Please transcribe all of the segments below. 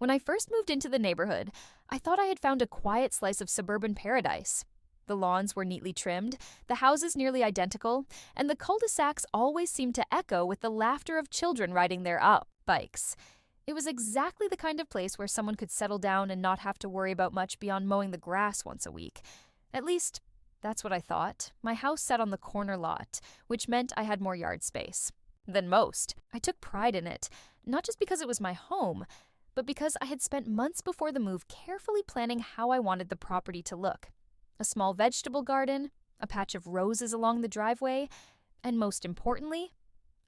When I first moved into the neighborhood, I thought I had found a quiet slice of suburban paradise. The lawns were neatly trimmed, the houses nearly identical, and the cul-de-sacs always seemed to echo with the laughter of children riding their bikes. It was exactly the kind of place where someone could settle down and not have to worry about much beyond mowing the grass once a week. At least, that's what I thought. My house sat on the corner lot, which meant I had more yard space than most. I took pride in it, not just because it was my home, but because I had spent months before the move carefully planning how I wanted the property to look. A small vegetable garden, a patch of roses along the driveway, and most importantly,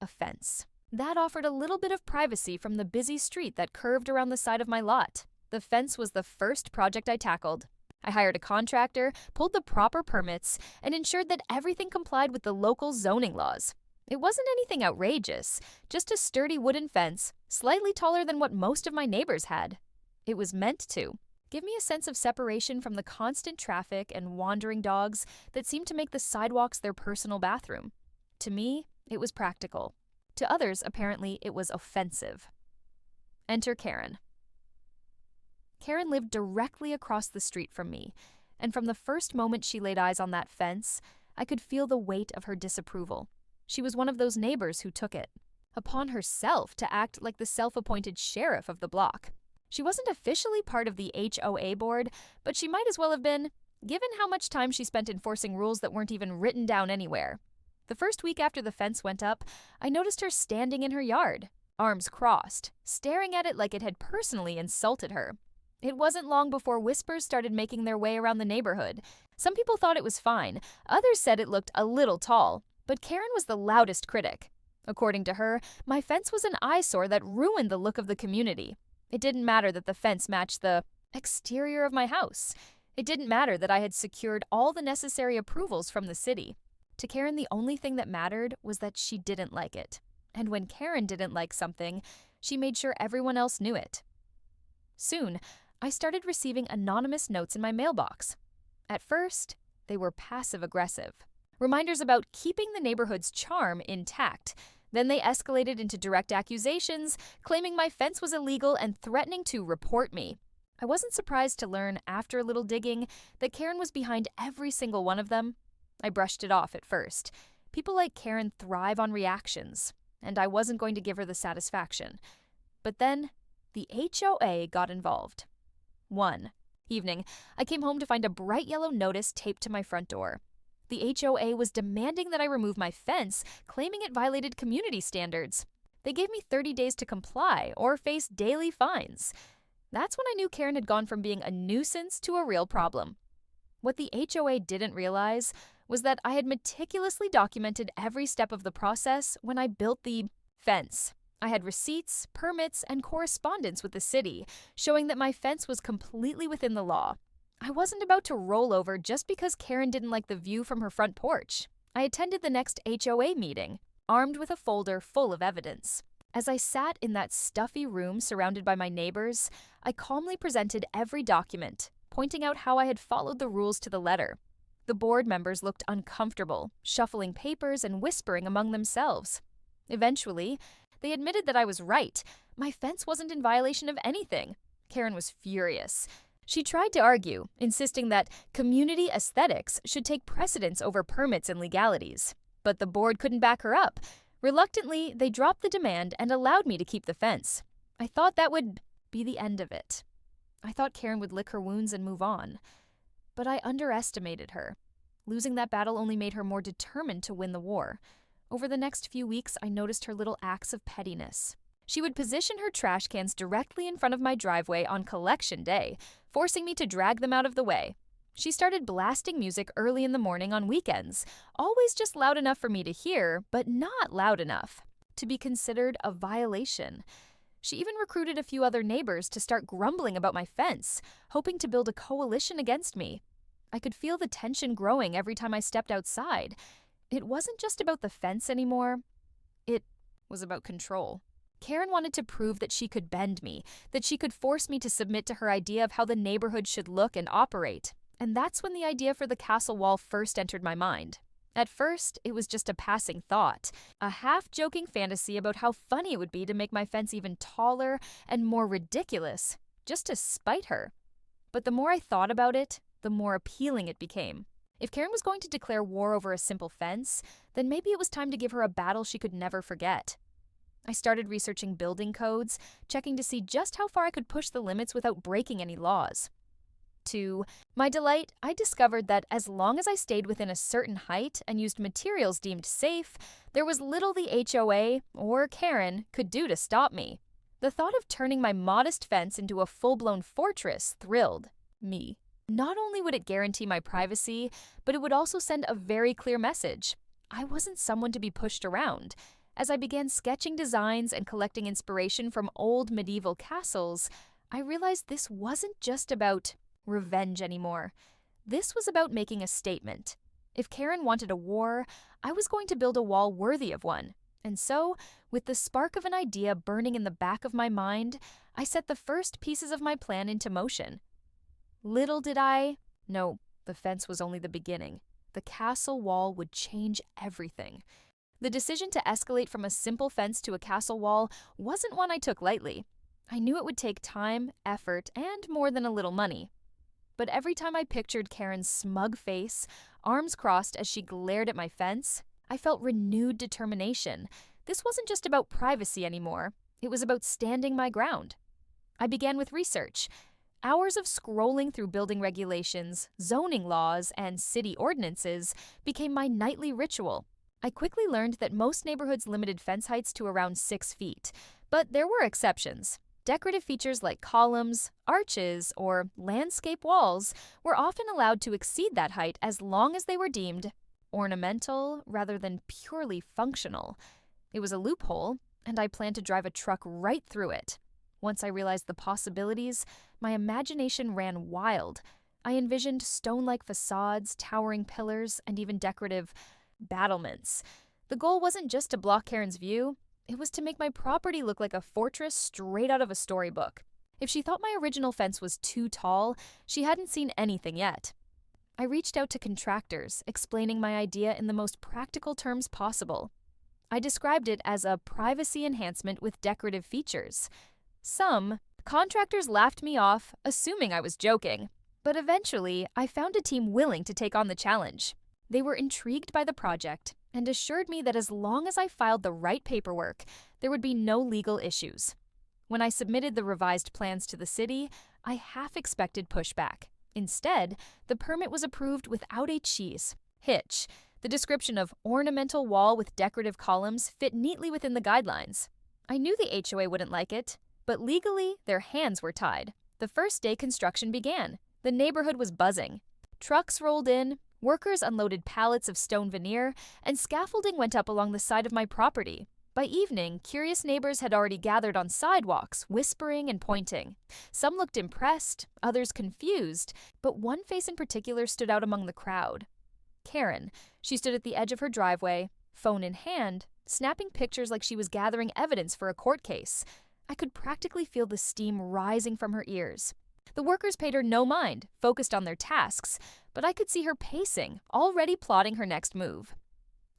a fence. That offered a little bit of privacy from the busy street that curved around the side of my lot. The fence was the first project I tackled. I hired a contractor, pulled the proper permits, and ensured that everything complied with the local zoning laws. It wasn't anything outrageous, just a sturdy wooden fence, slightly taller than what most of my neighbors had. It was meant to give me a sense of separation from the constant traffic and wandering dogs that seemed to make the sidewalks their personal bathroom. To me, it was practical. To others, apparently, it was offensive. Enter Karen. Karen lived directly across the street from me, and from the first moment she laid eyes on that fence, I could feel the weight of her disapproval. She was one of those neighbors who took it upon herself to act like the self-appointed sheriff of the block. She wasn't officially part of the HOA board, but she might as well have been, given how much time she spent enforcing rules that weren't even written down anywhere. The first week after the fence went up, I noticed her standing in her yard, arms crossed, staring at it like it had personally insulted her. It wasn't long before whispers started making their way around the neighborhood. Some people thought it was fine, others said it looked a little tall, but Karen was the loudest critic. According to her, my fence was an eyesore that ruined the look of the community. It didn't matter that the fence matched the exterior of my house. It didn't matter that I had secured all the necessary approvals from the city. To Karen, the only thing that mattered was that she didn't like it. And when Karen didn't like something, she made sure everyone else knew it. Soon, I started receiving anonymous notes in my mailbox. At first, they were passive-aggressive. Reminders about keeping the neighborhood's charm intact. Then they escalated into direct accusations, claiming my fence was illegal and threatening to report me. I wasn't surprised to learn, after a little digging, that Karen was behind every single one of them. I brushed it off at first. People like Karen thrive on reactions, and I wasn't going to give her the satisfaction. But then, the HOA got involved. One evening, I came home to find a bright yellow notice taped to my front door. The HOA was demanding that I remove my fence, claiming it violated community standards. They gave me 30 days to comply or face daily fines. That's when I knew Karen had gone from being a nuisance to a real problem. What the HOA didn't realize was that I had meticulously documented every step of the process when I built the fence. I had receipts, permits, and correspondence with the city, showing that my fence was completely within the law. I wasn't about to roll over just because Karen didn't like the view from her front porch. I attended the next HOA meeting, armed with a folder full of evidence. As I sat in that stuffy room surrounded by my neighbors, I calmly presented every document, pointing out how I had followed the rules to the letter. The board members looked uncomfortable, shuffling papers and whispering among themselves. Eventually, they admitted that I was right. My fence wasn't in violation of anything. Karen was furious. She tried to argue, insisting that community aesthetics should take precedence over permits and legalities. But the board couldn't back her up. Reluctantly, they dropped the demand and allowed me to keep the fence. I thought that would be the end of it. I thought Karen would lick her wounds and move on. But I underestimated her. Losing that battle only made her more determined to win the war. Over the next few weeks, I noticed her little acts of pettiness. She would position her trash cans directly in front of my driveway on collection day, forcing me to drag them out of the way. She started blasting music early in the morning on weekends, always just loud enough for me to hear, but not loud enough to be considered a violation. She even recruited a few other neighbors to start grumbling about my fence, hoping to build a coalition against me. I could feel the tension growing every time I stepped outside. It wasn't just about the fence anymore. It was about control. Karen wanted to prove that she could bend me, that she could force me to submit to her idea of how the neighborhood should look and operate. And that's when the idea for the castle wall first entered my mind. At first, it was just a passing thought, a half-joking fantasy about how funny it would be to make my fence even taller and more ridiculous, just to spite her. But the more I thought about it, the more appealing it became. If Karen was going to declare war over a simple fence, then maybe it was time to give her a battle she could never forget. I started researching building codes, checking to see just how far I could push the limits without breaking any laws. To my delight, I discovered that as long as I stayed within a certain height and used materials deemed safe, there was little the HOA, or Karen, could do to stop me. The thought of turning my modest fence into a full-blown fortress thrilled me. Not only would it guarantee my privacy, but it would also send a very clear message. I wasn't someone to be pushed around. As I began sketching designs and collecting inspiration from old medieval castles, I realized this wasn't just about revenge anymore. This was about making a statement. If Karen wanted a war, I was going to build a wall worthy of one. And so, with the spark of an idea burning in the back of my mind, I set the first pieces of my plan into motion. Little did I know, the fence was only the beginning. The castle wall would change everything. The decision to escalate from a simple fence to a castle wall wasn't one I took lightly. I knew it would take time, effort, and more than a little money. But every time I pictured Karen's smug face, arms crossed as she glared at my fence, I felt renewed determination. This wasn't just about privacy anymore. It was about standing my ground. I began with research. Hours of scrolling through building regulations, zoning laws, and city ordinances became my nightly ritual. I quickly learned that most neighborhoods limited fence heights to around 6 feet, but there were exceptions. Decorative features like columns, arches, or landscape walls were often allowed to exceed that height as long as they were deemed ornamental rather than purely functional. It was a loophole, and I planned to drive a truck right through it. Once I realized the possibilities, my imagination ran wild. I envisioned stone-like facades, towering pillars, and even decorative battlements. The goal wasn't just to block Karen's view, it was to make my property look like a fortress straight out of a storybook. If she thought my original fence was too tall, she hadn't seen anything yet. I reached out to contractors, explaining my idea in the most practical terms possible. I described it as a privacy enhancement with decorative features. Some contractors laughed me off, assuming I was joking. But eventually, I found a team willing to take on the challenge. They were intrigued by the project and assured me that as long as I filed the right paperwork, there would be no legal issues. When I submitted the revised plans to the city, I half expected pushback. Instead, the permit was approved without a hitch. The description of ornamental wall with decorative columns fit neatly within the guidelines. I knew the HOA wouldn't like it, but legally, their hands were tied. The first day construction began. The neighborhood was buzzing. Trucks rolled in, workers unloaded pallets of stone veneer, and scaffolding went up along the side of my property. By evening, curious neighbors had already gathered on sidewalks, whispering and pointing. Some looked impressed, others confused, but one face in particular stood out among the crowd. Karen. She stood at the edge of her driveway, phone in hand, snapping pictures like she was gathering evidence for a court case. I could practically feel the steam rising from her ears. The workers paid her no mind, focused on their tasks, but I could see her pacing, already plotting her next move.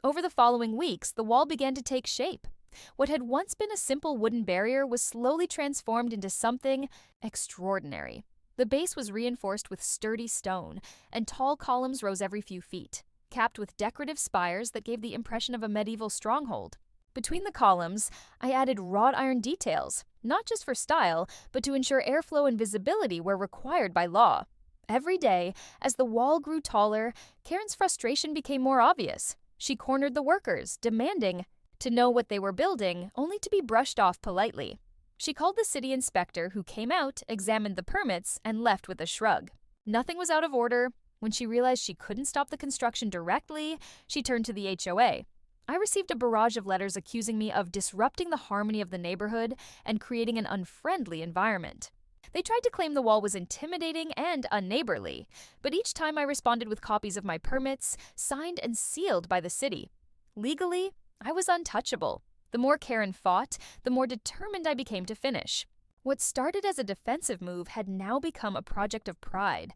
Over the following weeks, the wall began to take shape. What had once been a simple wooden barrier was slowly transformed into something extraordinary. The base was reinforced with sturdy stone, and tall columns rose every few feet, capped with decorative spires that gave the impression of a medieval stronghold. Between the columns, I added wrought iron details, not just for style, but to ensure airflow and visibility were required by law. Every day, as the wall grew taller, Karen's frustration became more obvious. She cornered the workers, demanding to know what they were building, only to be brushed off politely. She called the city inspector, who came out, examined the permits, and left with a shrug. Nothing was out of order. When she realized she couldn't stop the construction directly, she turned to the HOA. I received a barrage of letters accusing me of disrupting the harmony of the neighborhood and creating an unfriendly environment. They tried to claim the wall was intimidating and unneighborly, but each time I responded with copies of my permits, signed and sealed by the city. Legally, I was untouchable. The more Karen fought, the more determined I became to finish. What started as a defensive move had now become a project of pride.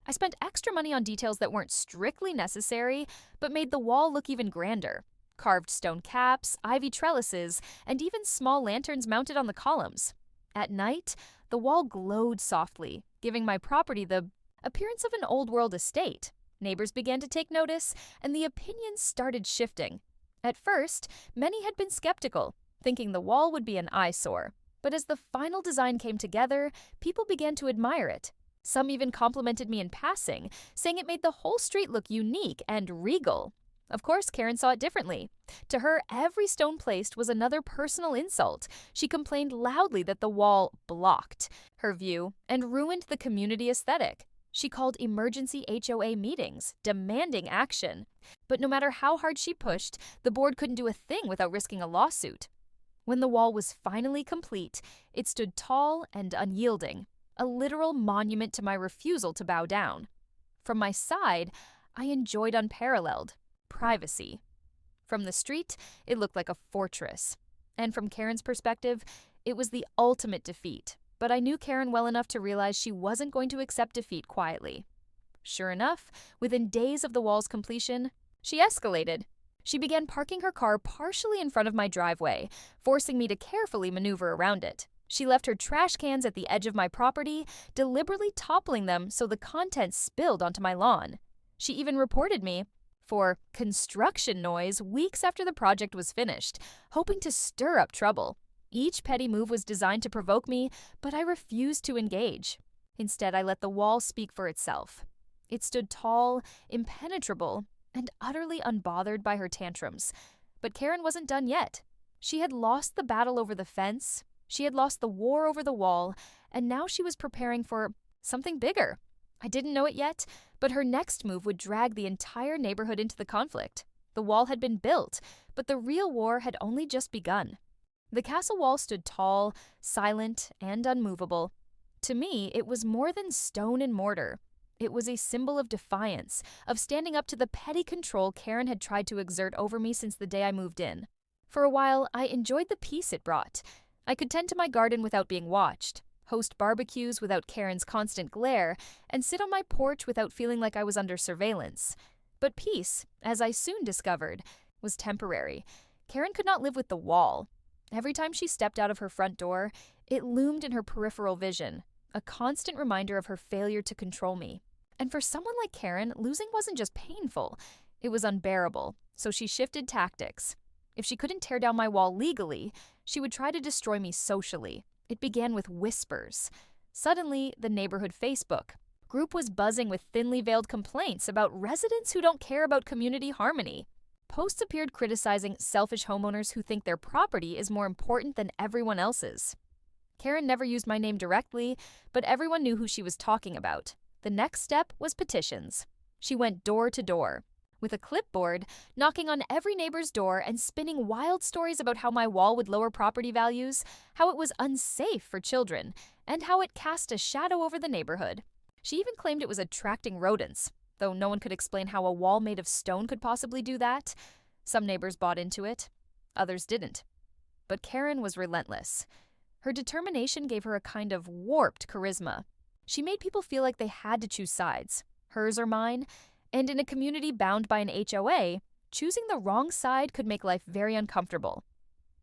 I spent extra money on details that weren't strictly necessary, but made the wall look even grander. Carved stone caps, ivy trellises, and even small lanterns mounted on the columns. At night, the wall glowed softly, giving my property the appearance of an old-world estate. Neighbors began to take notice, and the opinions started shifting. At first, many had been skeptical, thinking the wall would be an eyesore. But as the final design came together, people began to admire it. Some even complimented me in passing, saying it made the whole street look unique and regal. Of course, Karen saw it differently. To her, every stone placed was another personal insult. She complained loudly that the wall blocked her view and ruined the community aesthetic. She called emergency HOA meetings, demanding action. But no matter how hard she pushed, the board couldn't do a thing without risking a lawsuit. When the wall was finally complete, it stood tall and unyielding, a literal monument to my refusal to bow down. From my side, I enjoyed unparalleled privacy. From the street, it looked like a fortress. And from Karen's perspective, it was the ultimate defeat. But I knew Karen well enough to realize she wasn't going to accept defeat quietly. Sure enough, within days of the wall's completion, she escalated. She began parking her car partially in front of my driveway, forcing me to carefully maneuver around it. She left her trash cans at the edge of my property, deliberately toppling them so the contents spilled onto my lawn. She even reported me for construction noise weeks after the project was finished, hoping to stir up trouble. Each petty move was designed to provoke me, but I refused to engage. Instead, I let the wall speak for itself. It stood tall, impenetrable, and utterly unbothered by her tantrums. But Karen wasn't done yet. She had lost the battle over the fence, she had lost the war over the wall, and now she was preparing for something bigger. I didn't know it yet, but her next move would drag the entire neighborhood into the conflict. The wall had been built, but the real war had only just begun. The castle wall stood tall, silent, and unmovable. To me, it was more than stone and mortar. It was a symbol of defiance, of standing up to the petty control Karen had tried to exert over me since the day I moved in. For a while, I enjoyed the peace it brought. I could tend to my garden without being watched, host barbecues without Karen's constant glare, and sit on my porch without feeling like I was under surveillance. But peace, as I soon discovered, was temporary. Karen could not live with the wall. Every time she stepped out of her front door, it loomed in her peripheral vision, a constant reminder of her failure to control me. And for someone like Karen, losing wasn't just painful, it was unbearable, so she shifted tactics. If she couldn't tear down my wall legally, she would try to destroy me socially. It began with whispers. Suddenly, the neighborhood Facebook group was buzzing with thinly veiled complaints about residents who don't care about community harmony. Posts appeared criticizing selfish homeowners who think their property is more important than everyone else's. Karen never used my name directly, but everyone knew who she was talking about. The next step was petitions. She went door to door, with a clipboard, knocking on every neighbor's door and spinning wild stories about how my wall would lower property values, how it was unsafe for children, and how it cast a shadow over the neighborhood. She even claimed it was attracting rodents, though no one could explain how a wall made of stone could possibly do that. Some neighbors bought into it, others didn't. But Karen was relentless. Her determination gave her a kind of warped charisma. She made people feel like they had to choose sides, hers or mine, and in a community bound by an HOA, choosing the wrong side could make life very uncomfortable.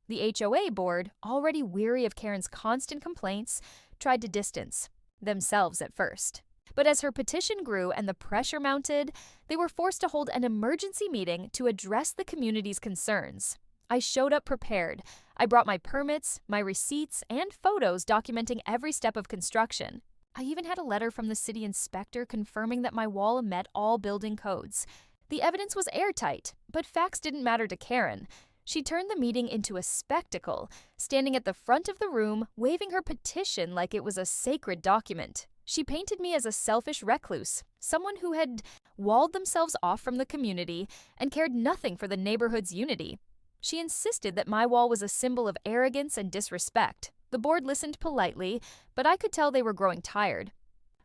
The HOA board, already weary of Karen's constant complaints, tried to distance themselves at first. But as her petition grew and the pressure mounted, they were forced to hold an emergency meeting to address the community's concerns. I showed up prepared. I brought my permits, my receipts, and photos documenting every step of construction. I even had a letter from the city inspector confirming that my wall met all building codes. The evidence was airtight, but facts didn't matter to Karen. She turned the meeting into a spectacle, standing at the front of the room, waving her petition like it was a sacred document. She painted me as a selfish recluse, someone who had walled themselves off from the community and cared nothing for the neighborhood's unity. She insisted that my wall was a symbol of arrogance and disrespect. The board listened politely, but I could tell they were growing tired.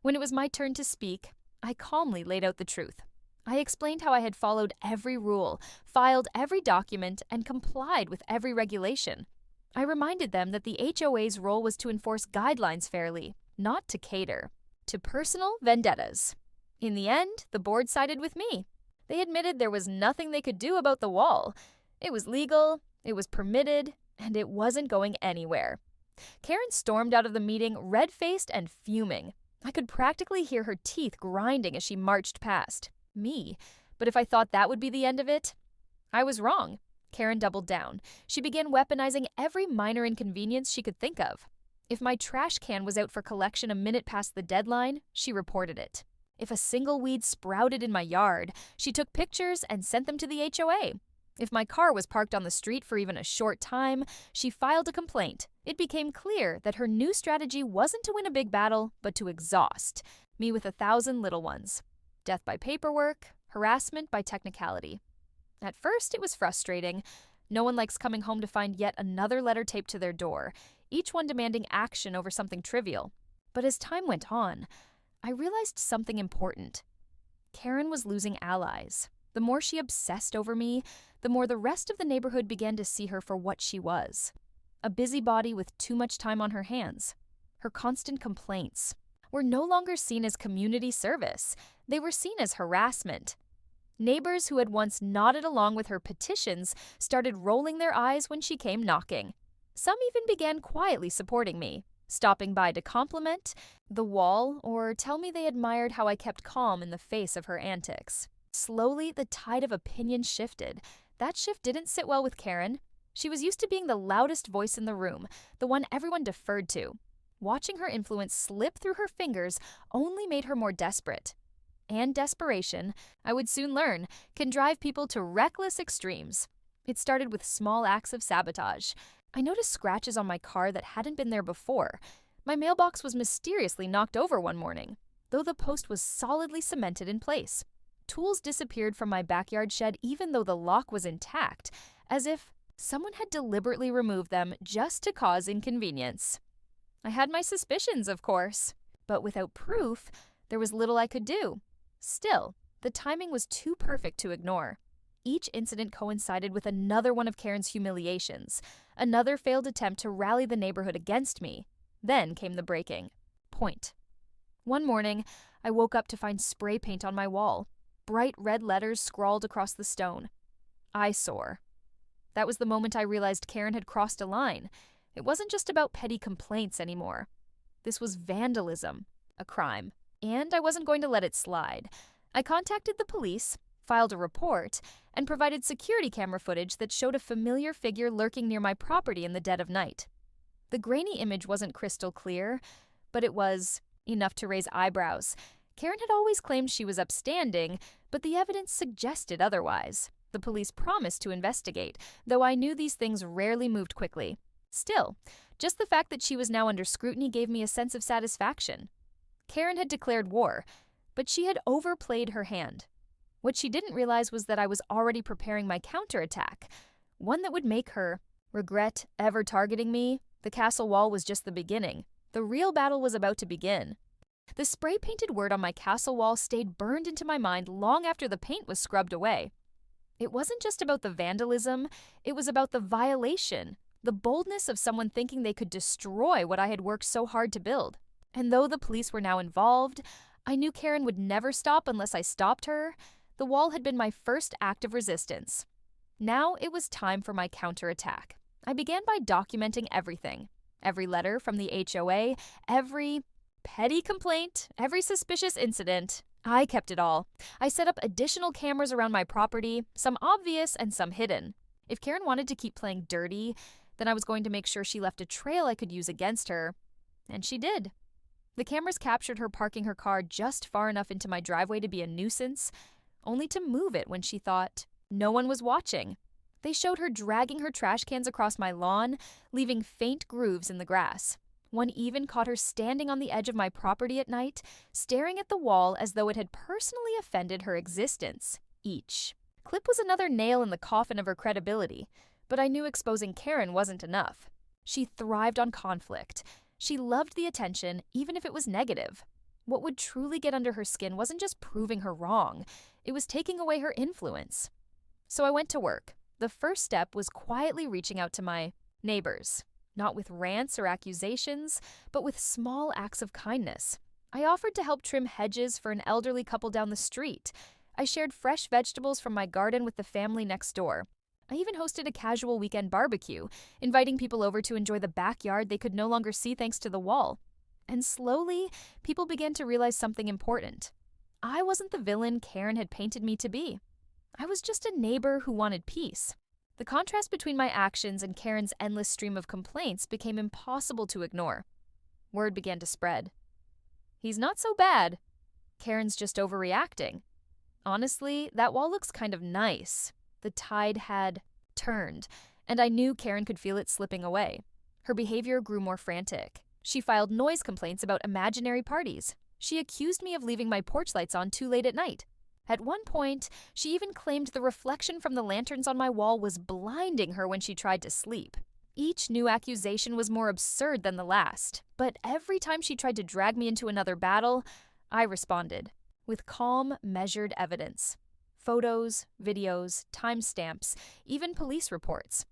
When it was my turn to speak, I calmly laid out the truth. I explained how I had followed every rule, filed every document, and complied with every regulation. I reminded them that the HOA's role was to enforce guidelines fairly, not to cater to personal vendettas. In the end, the board sided with me. They admitted there was nothing they could do about the wall. It was legal, it was permitted, and it wasn't going anywhere. Karen stormed out of the meeting, red-faced and fuming. I could practically hear her teeth grinding as she marched past me. But if I thought that would be the end of it, I was wrong. Karen doubled down. She began weaponizing every minor inconvenience she could think of. If my trash can was out for collection a minute past the deadline, she reported it. If a single weed sprouted in my yard, she took pictures and sent them to the HOA. If my car was parked on the street for even a short time, she filed a complaint. It became clear that her new strategy wasn't to win a big battle, but to exhaust me with 1,000 little ones. Death by paperwork, harassment by technicality. At first, it was frustrating. No one likes coming home to find yet another letter taped to their door, each one demanding action over something trivial. But as time went on, I realized something important. Karen was losing allies. The more she obsessed over me, the more the rest of the neighborhood began to see her for what she was. A busybody with too much time on her hands. Her constant complaints were no longer seen as community service. They were seen as harassment. Neighbors who had once nodded along with her petitions started rolling their eyes when she came knocking. Some even began quietly supporting me, stopping by to compliment the wall or tell me they admired how I kept calm in the face of her antics. Slowly, the tide of opinion shifted. That shift didn't sit well with Karen. She was used to being the loudest voice in the room, the one everyone deferred to. Watching her influence slip through her fingers only made her more desperate. And desperation, I would soon learn, can drive people to reckless extremes. It started with small acts of sabotage. I noticed scratches on my car that hadn't been there before. My mailbox was mysteriously knocked over one morning, though the post was solidly cemented in place. Tools disappeared from my backyard shed even though the lock was intact, as if someone had deliberately removed them just to cause inconvenience. I had my suspicions, of course, but without proof, there was little I could do. Still, the timing was too perfect to ignore. Each incident coincided with another one of Karen's humiliations, another failed attempt to rally the neighborhood against me. Then came the breaking point. One morning, I woke up to find spray paint on my wall. Bright red letters scrawled across the stone. Eyesore. That was the moment I realized Karen had crossed a line. It wasn't just about petty complaints anymore. This was vandalism, a crime. And I wasn't going to let it slide. I contacted the police, filed a report, and provided security camera footage that showed a familiar figure lurking near my property in the dead of night. The grainy image wasn't crystal clear, but it was enough to raise eyebrows. Karen had always claimed she was upstanding, but the evidence suggested otherwise. The police promised to investigate, though I knew these things rarely moved quickly. Still, just the fact that she was now under scrutiny gave me a sense of satisfaction. Karen had declared war, but she had overplayed her hand. What she didn't realize was that I was already preparing my counterattack, one that would make her regret ever targeting me. The castle wall was just the beginning. The real battle was about to begin. The spray-painted word on my castle wall stayed burned into my mind long after the paint was scrubbed away. It wasn't just about the vandalism, it was about the violation, the boldness of someone thinking they could destroy what I had worked so hard to build. And though the police were now involved, I knew Karen would never stop unless I stopped her. The wall had been my first act of resistance. Now it was time for my counterattack. I began by documenting everything. Every letter from the HOA, every petty complaint, every suspicious incident. I kept it all. I set up additional cameras around my property, some obvious and some hidden. If Karen wanted to keep playing dirty, then I was going to make sure she left a trail I could use against her. And she did. The cameras captured her parking her car just far enough into my driveway to be a nuisance, only to move it when she thought no one was watching. They showed her dragging her trash cans across my lawn, leaving faint grooves in the grass. One even caught her standing on the edge of my property at night, staring at the wall as though it had personally offended her existence. Each clip was another nail in the coffin of her credibility, but I knew exposing Karen wasn't enough. She thrived on conflict. She loved the attention, even if it was negative. What would truly get under her skin wasn't just proving her wrong, it was taking away her influence. So I went to work. The first step was quietly reaching out to my neighbors, not with rants or accusations, but with small acts of kindness. I offered to help trim hedges for an elderly couple down the street. I shared fresh vegetables from my garden with the family next door. I even hosted a casual weekend barbecue, inviting people over to enjoy the backyard they could no longer see thanks to the wall. And slowly, people began to realize something important. I wasn't the villain Karen had painted me to be. I was just a neighbor who wanted peace. The contrast between my actions and Karen's endless stream of complaints became impossible to ignore. Word began to spread. He's not so bad. Karen's just overreacting. Honestly, that wall looks kind of nice. The tide had turned, and I knew Karen could feel it slipping away. Her behavior grew more frantic. She filed noise complaints about imaginary parties. She accused me of leaving my porch lights on too late at night. At one point, she even claimed the reflection from the lanterns on my wall was blinding her when she tried to sleep. Each new accusation was more absurd than the last, but every time she tried to drag me into another battle, I responded with calm, measured evidence. Photos, videos, timestamps, even police reports.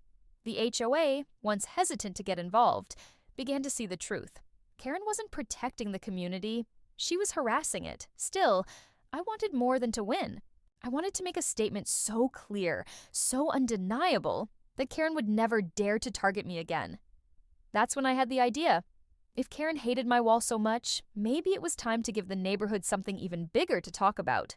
The HOA, once hesitant to get involved, began to see the truth. Karen wasn't protecting the community. She was harassing it. Still, I wanted more than to win. I wanted to make a statement so clear, so undeniable, that Karen would never dare to target me again. That's when I had the idea. If Karen hated my wall so much, maybe it was time to give the neighborhood something even bigger to talk about.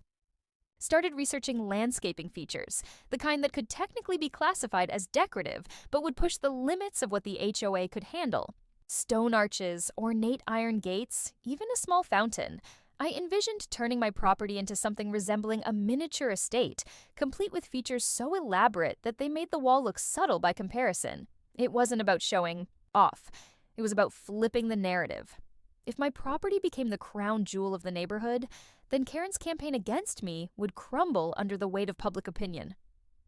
Started researching landscaping features, the kind that could technically be classified as decorative, but would push the limits of what the HOA could handle. Stone arches, ornate iron gates, even a small fountain. I envisioned turning my property into something resembling a miniature estate, complete with features so elaborate that they made the wall look subtle by comparison. It wasn't about showing off. It was about flipping the narrative. If my property became the crown jewel of the neighborhood, then Karen's campaign against me would crumble under the weight of public opinion.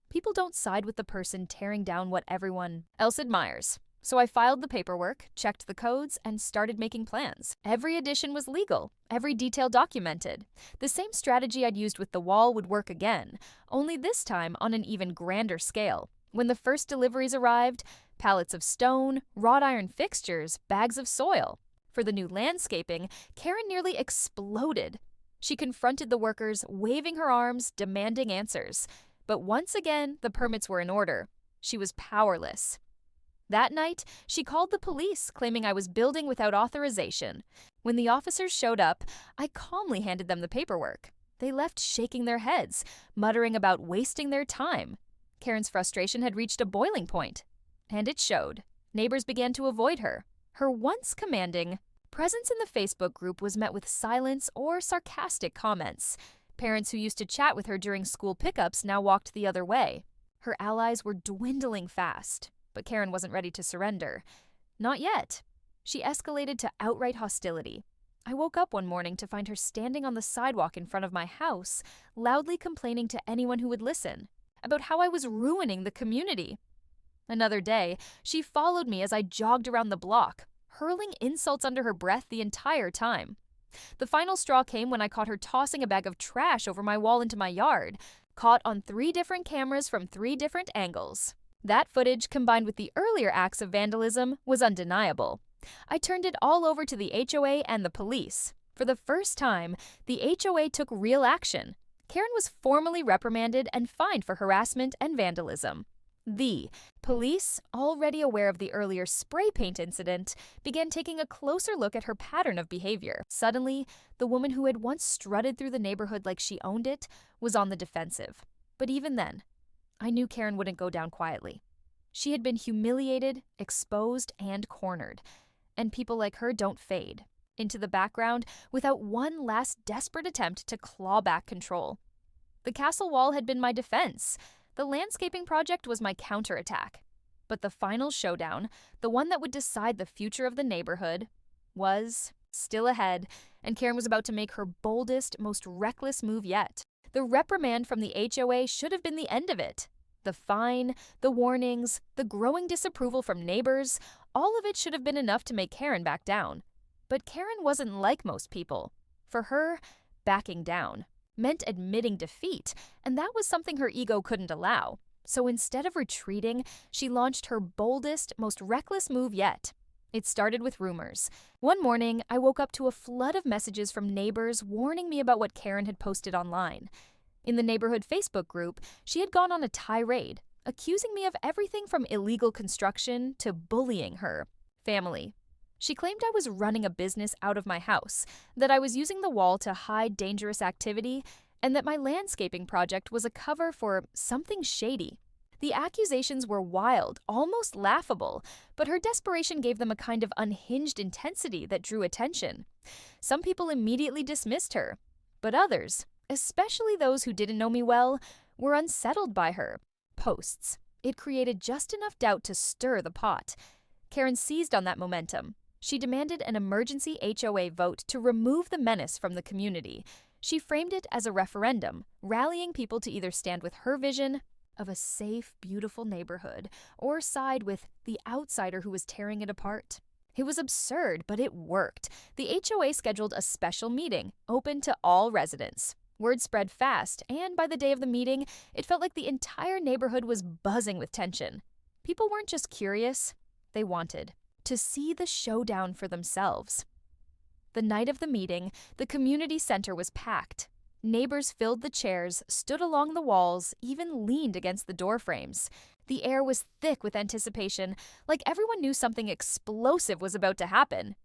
People don't side with the person tearing down what everyone else admires. So I filed the paperwork, checked the codes, and started making plans. Every addition was legal, every detail documented. The same strategy I'd used with the wall would work again, only this time on an even grander scale. When the first deliveries arrived, pallets of stone, wrought iron fixtures, bags of soil. For the new landscaping, Karen nearly exploded. She confronted the workers, waving her arms, demanding answers. But once again, the permits were in order. She was powerless. That night, she called the police, claiming I was building without authorization. When the officers showed up, I calmly handed them the paperwork. They left shaking their heads, muttering about wasting their time. Karen's frustration had reached a boiling point. And it showed. Neighbors began to avoid her. Her once commanding presence in the Facebook group was met with silence or sarcastic comments. Parents who used to chat with her during school pickups now walked the other way. Her allies were dwindling fast. But Karen wasn't ready to surrender. Not yet. She escalated to outright hostility. I woke up one morning to find her standing on the sidewalk in front of my house, loudly complaining to anyone who would listen, about how I was ruining the community. Another day, she followed me as I jogged around the block, hurling insults under her breath the entire time. The final straw came when I caught her tossing a bag of trash over my wall into my yard, caught on 3 different cameras from 3 different angles. That footage, combined with the earlier acts of vandalism, was undeniable. I turned it all over to the HOA and the police. For the first time, the HOA took real action. Karen was formally reprimanded and fined for harassment and vandalism. The police, already aware of the earlier spray paint incident, began taking a closer look at her pattern of behavior. Suddenly, the woman who had once strutted through the neighborhood like she owned it was on the defensive. But even then, I knew Karen wouldn't go down quietly. She had been humiliated, exposed, and cornered. And people like her don't fade into the background without one last desperate attempt to claw back control. The castle wall had been my defense. The landscaping project was my counterattack. But the final showdown, the one that would decide the future of the neighborhood, was still ahead, and Karen was about to make her boldest, most reckless move yet. The reprimand from the HOA should have been the end of it. The fine, the warnings, the growing disapproval from neighbors, all of it should have been enough to make Karen back down. But Karen wasn't like most people. For her, backing down meant admitting defeat, and that was something her ego couldn't allow. So instead of retreating, she launched her boldest, most reckless move yet. It started with rumors. One morning, I woke up to a flood of messages from neighbors warning me about what Karen had posted online. In the neighborhood Facebook group, she had gone on a tirade, accusing me of everything from illegal construction to bullying her family. She claimed I was running a business out of my house, that I was using the wall to hide dangerous activity, and that my landscaping project was a cover for something shady. The accusations were wild, almost laughable, but her desperation gave them a kind of unhinged intensity that drew attention. Some people immediately dismissed her, but others, especially those who didn't know me well, were unsettled by her posts. It created just enough doubt to stir the pot. Karen seized on that momentum. She demanded an emergency HOA vote to remove the menace from the community. She framed it as a referendum, rallying people to either stand with her vision of a safe, beautiful neighborhood, or side with the outsider who was tearing it apart. It was absurd, but it worked. The HOA scheduled a special meeting, open to all residents. Word spread fast, and by the day of the meeting, it felt like the entire neighborhood was buzzing with tension. People weren't just curious, they wanted to see the showdown for themselves. The night of the meeting, the community center was packed. Neighbors filled the chairs, stood along the walls, even leaned against the door frames. The air was thick with anticipation, like everyone knew something explosive was about to happen.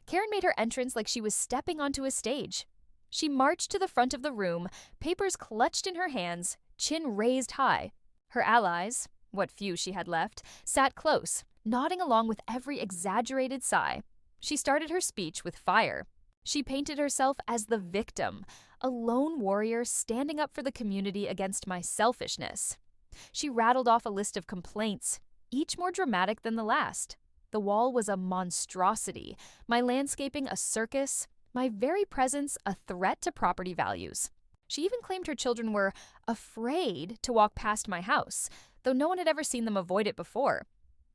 Karen made her entrance like she was stepping onto a stage. She marched to the front of the room, papers clutched in her hands, chin raised high. Her allies, what few she had left, sat close, nodding along with every exaggerated sigh. She started her speech with fire. She painted herself as the victim, a lone warrior standing up for the community against my selfishness. She rattled off a list of complaints, each more dramatic than the last. The wall was a monstrosity, my landscaping a circus, my very presence a threat to property values. She even claimed her children were afraid to walk past my house, though no one had ever seen them avoid it before.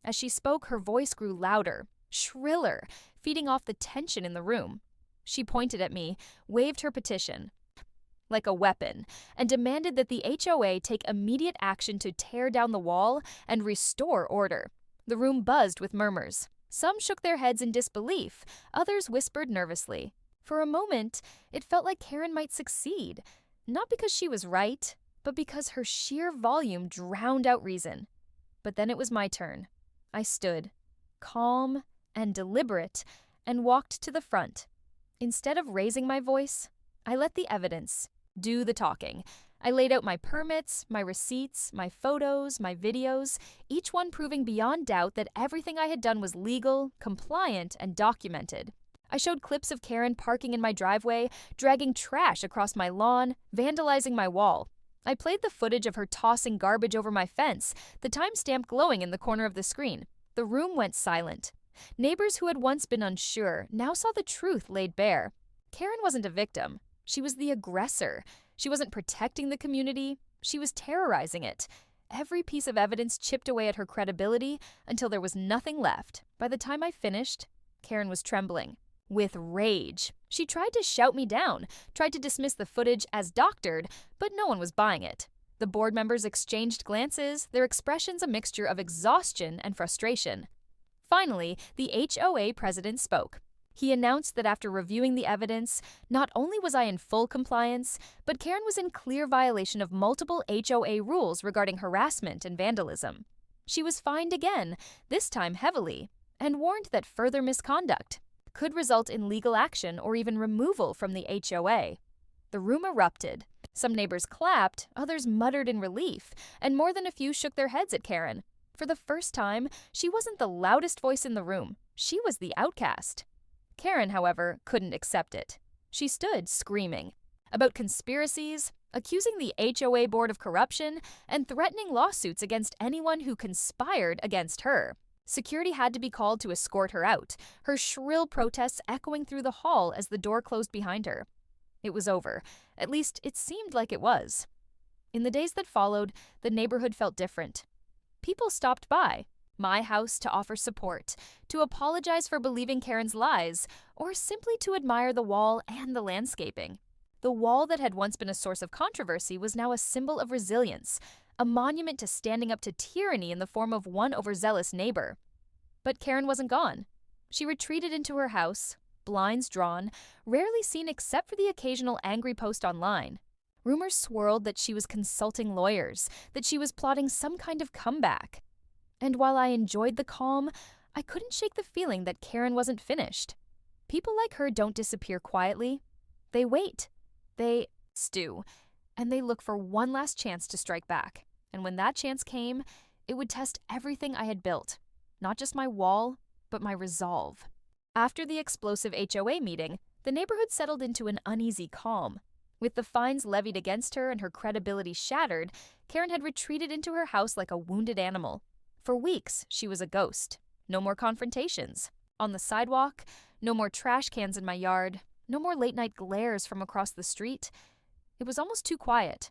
As she spoke, her voice grew louder, shriller, feeding off the tension in the room. She pointed at me, waved her petition like a weapon, and demanded that the HOA take immediate action to tear down the wall and restore order. The room buzzed with murmurs. Some shook their heads in disbelief, others whispered nervously. For a moment, it felt like Karen might succeed, not because she was right, but because her sheer volume drowned out reason. But then it was my turn. I stood, calm and deliberate, and walked to the front. Instead of raising my voice, I let the evidence do the talking. I laid out my permits, my receipts, my photos, my videos, each one proving beyond doubt that everything I had done was legal, compliant, and documented. I showed clips of Karen parking in my driveway, dragging trash across my lawn, vandalizing my wall. I played the footage of her tossing garbage over my fence, the timestamp glowing in the corner of the screen. The room went silent. Neighbors who had once been unsure now saw the truth laid bare. Karen wasn't a victim. She was the aggressor. She wasn't protecting the community. She was terrorizing it. Every piece of evidence chipped away at her credibility until there was nothing left. By the time I finished, Karen was trembling. With rage. She tried to shout me down, tried to dismiss the footage as doctored, but no one was buying it. The board members exchanged glances, their expressions a mixture of exhaustion and frustration. Finally, the HOA president spoke. He announced that after reviewing the evidence, not only was I in full compliance, but Karen was in clear violation of multiple HOA rules regarding harassment and vandalism. She was fined again, this time heavily, and warned that further misconduct could result in legal action or even removal from the HOA. The room erupted. Some neighbors clapped, others muttered in relief, and more than a few shook their heads at Karen. For the first time, she wasn't the loudest voice in the room. She was the outcast. Karen, however, couldn't accept it. She stood screaming about conspiracies, accusing the HOA board of corruption, and threatening lawsuits against anyone who conspired against her. Security had to be called to escort her out, her shrill protests echoing through the hall as the door closed behind her. It was over. At least, it seemed like it was. In the days that followed, the neighborhood felt different. People stopped by my house to offer support, to apologize for believing Karen's lies, or simply to admire the wall and the landscaping. The wall that had once been a source of controversy was now a symbol of resilience, a monument to standing up to tyranny in the form of one overzealous neighbor. But Karen wasn't gone. She retreated into her house, blinds drawn, rarely seen except for the occasional angry post online. Rumors swirled that she was consulting lawyers, that she was plotting some kind of comeback. And while I enjoyed the calm, I couldn't shake the feeling that Karen wasn't finished. People like her don't disappear quietly. They wait. They stew. And they look for one last chance to strike back. And when that chance came, it would test everything I had built. Not just my wall, but my resolve. After the explosive HOA meeting, the neighborhood settled into an uneasy calm. With the fines levied against her and her credibility shattered, Karen had retreated into her house like a wounded animal. For weeks, she was a ghost. No more confrontations. On the sidewalk, no more trash cans in my yard, no more late-night glares from across the street. It was almost too quiet.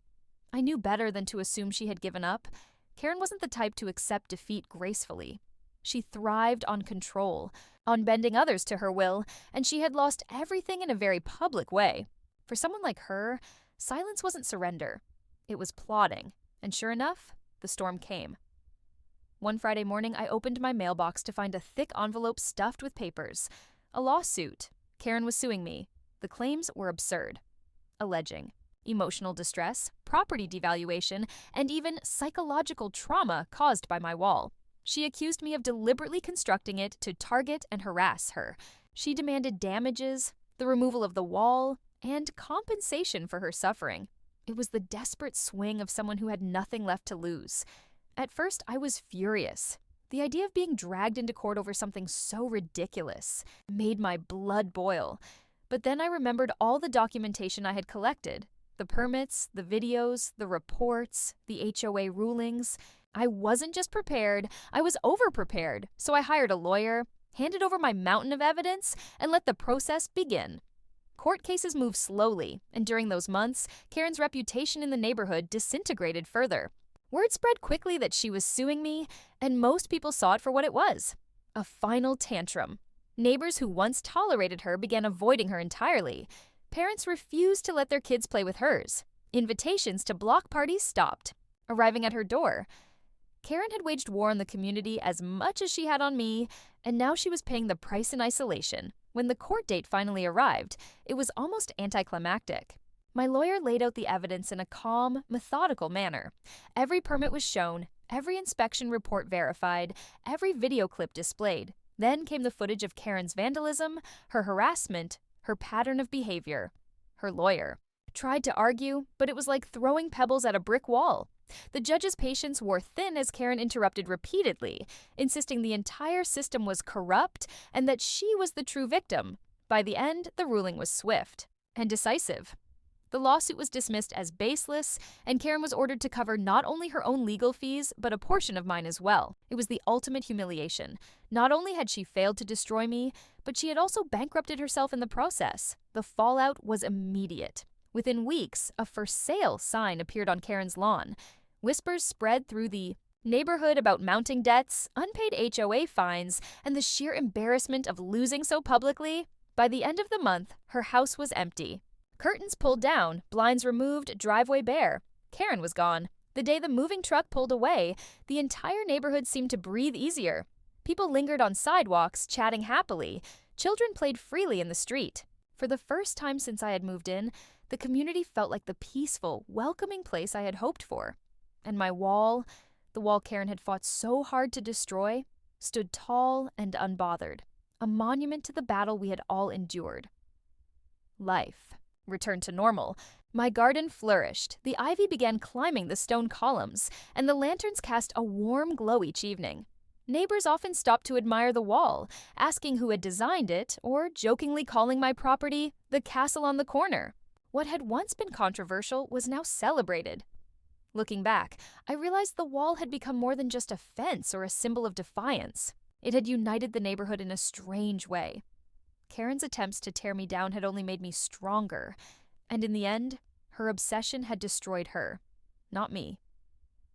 I knew better than to assume she had given up. Karen wasn't the type to accept defeat gracefully. She thrived on control, on bending others to her will, and she had lost everything in a very public way. For someone like her, silence wasn't surrender. It was plotting. And sure enough, the storm came. One Friday morning, I opened my mailbox to find a thick envelope stuffed with papers. A lawsuit. Karen was suing me. The claims were absurd. Alleging emotional distress, property devaluation, and even psychological trauma caused by my wall. She accused me of deliberately constructing it to target and harass her. She demanded damages, the removal of the wall, and compensation for her suffering. It was the desperate swing of someone who had nothing left to lose. At first, I was furious. The idea of being dragged into court over something so ridiculous made my blood boil. But then I remembered all the documentation I had collected. The permits, the videos, the reports, the HOA rulings. I wasn't just prepared, I was over-prepared. So I hired a lawyer, handed over my mountain of evidence, and let the process begin. Court cases moved slowly, and during those months, Karen's reputation in the neighborhood disintegrated further. Word spread quickly that she was suing me, and most people saw it for what it was: a final tantrum. Neighbors who once tolerated her began avoiding her entirely. Parents refused to let their kids play with hers. Invitations to block parties stopped. Arriving at her door, Karen had waged war on the community as much as she had on me, and now she was paying the price in isolation. When the court date finally arrived, it was almost anticlimactic. My lawyer laid out the evidence in a calm, methodical manner. Every permit was shown, every inspection report verified, every video clip displayed. Then came the footage of Karen's vandalism, her harassment, her pattern of behavior. Her lawyer tried to argue, but it was like throwing pebbles at a brick wall. The judge's patience wore thin as Karen interrupted repeatedly, insisting the entire system was corrupt and that she was the true victim. By the end, the ruling was swift and decisive. The lawsuit was dismissed as baseless, and Karen was ordered to cover not only her own legal fees, but a portion of mine as well. It was the ultimate humiliation. Not only had she failed to destroy me, but she had also bankrupted herself in the process. The fallout was immediate. Within weeks, a for sale sign appeared on Karen's lawn. Whispers spread through the neighborhood about mounting debts, unpaid HOA fines, and the sheer embarrassment of losing so publicly. By the end of the month, her house was empty. Curtains pulled down, blinds removed, driveway bare. Karen was gone. The day the moving truck pulled away, the entire neighborhood seemed to breathe easier. People lingered on sidewalks, chatting happily. Children played freely in the street. For the first time since I had moved in, the community felt like the peaceful, welcoming place I had hoped for. And my wall, the wall Karen had fought so hard to destroy, stood tall and unbothered, a monument to the battle we had all endured. Life returned to normal. My garden flourished, the ivy began climbing the stone columns, and the lanterns cast a warm glow each evening. Neighbors often stopped to admire the wall, asking who had designed it, or jokingly calling my property the castle on the corner. What had once been controversial was now celebrated. Looking back, I realized the wall had become more than just a fence or a symbol of defiance. It had united the neighborhood in a strange way. Karen's attempts to tear me down had only made me stronger, and in the end, her obsession had destroyed her, not me.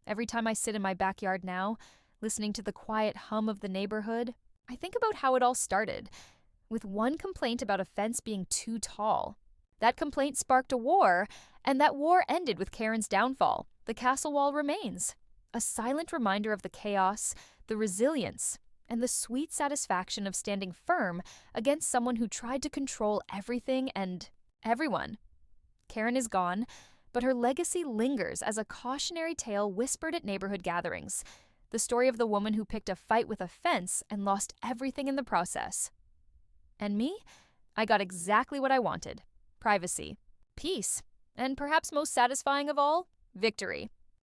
Every time I sit in my backyard now, listening to the quiet hum of the neighborhood, I think about how it all started, with one complaint about a fence being too tall. That complaint sparked a war, and that war ended with Karen's downfall. The castle wall remains, a silent reminder of the chaos, the resilience, and the sweet satisfaction of standing firm against someone who tried to control everything and everyone. Karen is gone, but her legacy lingers as a cautionary tale whispered at neighborhood gatherings. The story of the woman who picked a fight with a fence and lost everything in the process. And me? I got exactly what I wanted. Privacy. Peace. And perhaps most satisfying of all, victory.